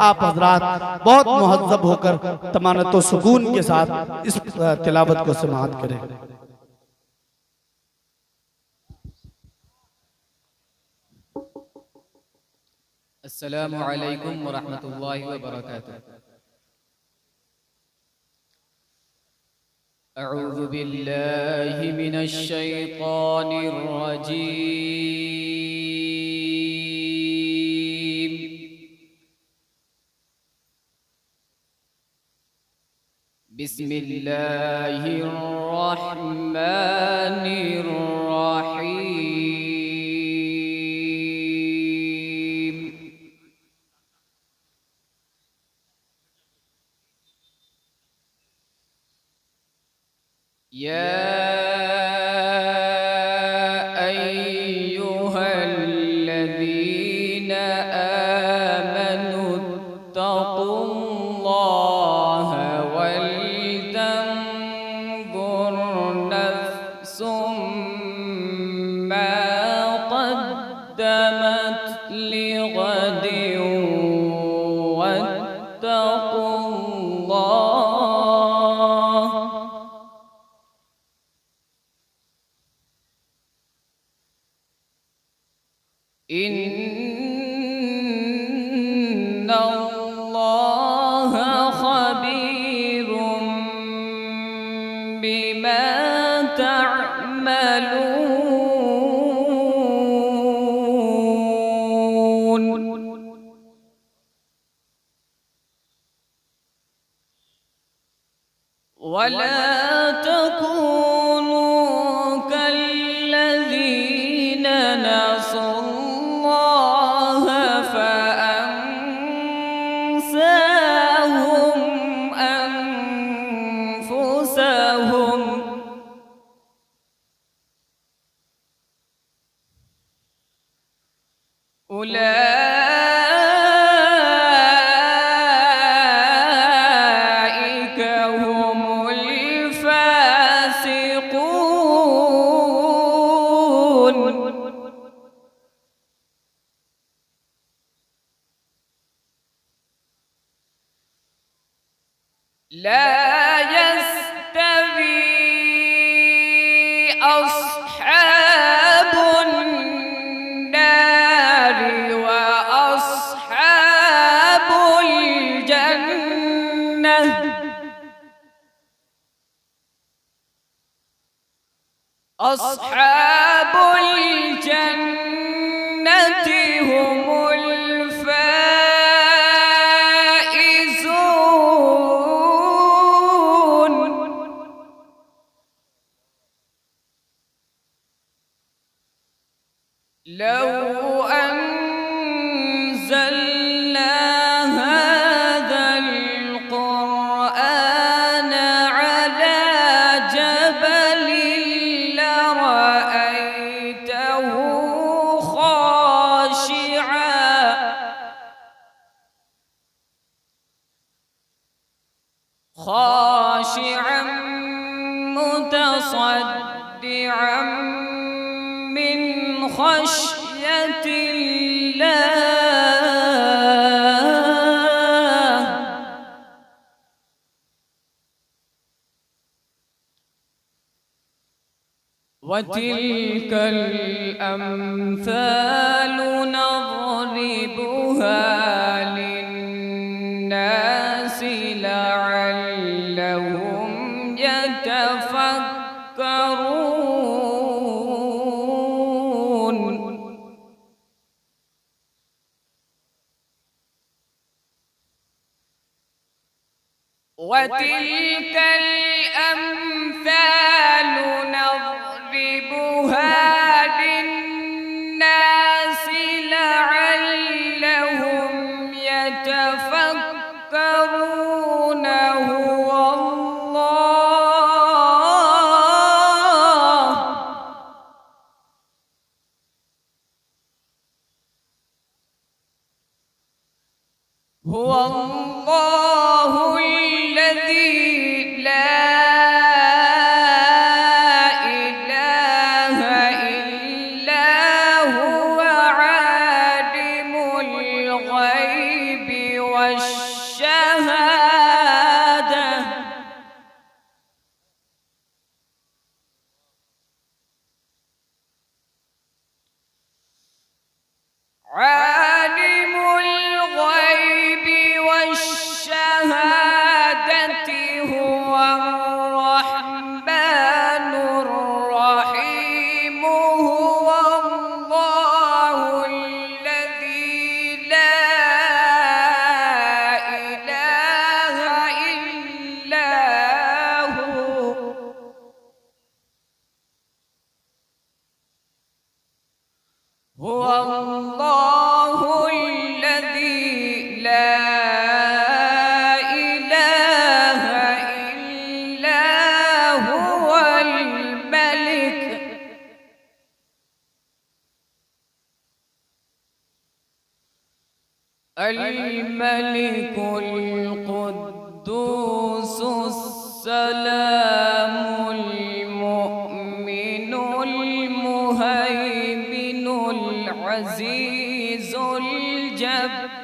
आप हजरात बहुत मुहज़्ज़ब होकर तमान्नत व सुकून के साथ इस तिलावत को समाअत करें। अस्सलामु अलैकुम व रहमतुल्लाहि व बरकातुहू। अऊज़ु बिल्लाहि मिनश शैतानिर रजीम। बिस्मिल्लाहिर रहमानिर रहीम। या अय्युहल्लज़ीना आमनुत्तक़ुल्लाह वलतंज़ुर नफ्सुम मा क़द्दमत लिग़दिन वत्तक़ुल्लाह इन्नल्लाहा ख़बीरुम बिमा तअमलून। वला तकूनू कल्लज़ीन नसुल्लाह फ़अंसाहुम अनफुसहुम। उलाइक हुमुल फासिकून। ला यस्तवी अस्हाबुन नारि व अस्हाबुल जन्नह। अस्हाबुल जन्नति हुमुल फाइज़ून। लौ अंज़लना हाज़ल क़ुरआन अला जबलिन लरअयतहु खाशिअन मुतसद्दिअन मिन खश्यतिल्लाह। वतिल्कल अम्सालु नज़रिबुहा लिन्नासि लअल्लहुम यतफक्करून। वतिल्कल अम्सालु नज़रिबुहा लिन्नासि लअल्लहुम यतफक्करून। हुवल्लाहुल्लज़ी ला इलाहा इल्ला हुवा आलिमुल ग़ैबि व والشهادة عالم الغيب والشهادة هو الرحمن الرحيم هو الله الذي لا إله إلا هو هو الله الذي لا إله إلا هو الملك القدوس السلام المؤمن المهيمن العزيز الجبار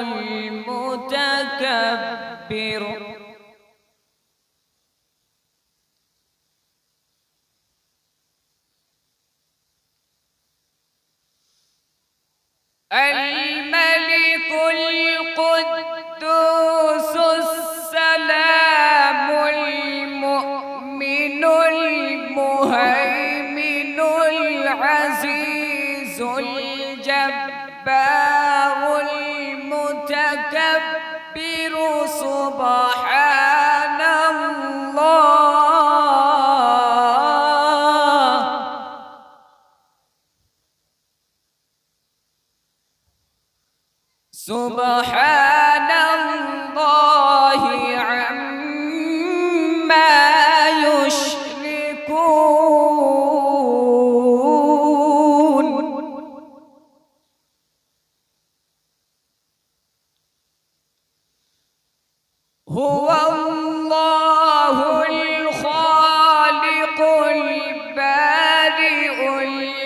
المتكبر الملك القدوس السلام المؤمن المهيمن العزيز الجبار المتكبر سبحان الله سبحان الله عما يشركون هو الله الخالق البارئ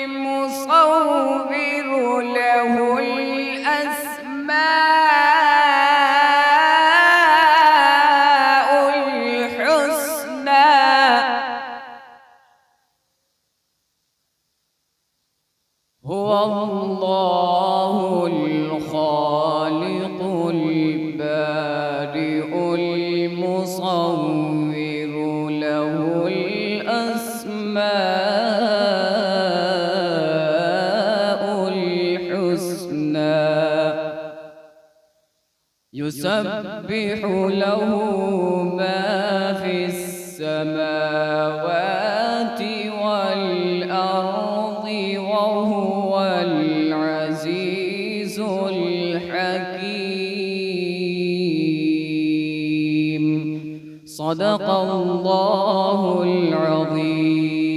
المصور له الأسماء الحسنى هو الله الخالق البارئ المصور له الأسماء الحسنى يسبح له ما في السماوات والأرض وهو العزيز الحكيم صدق الله العظيم.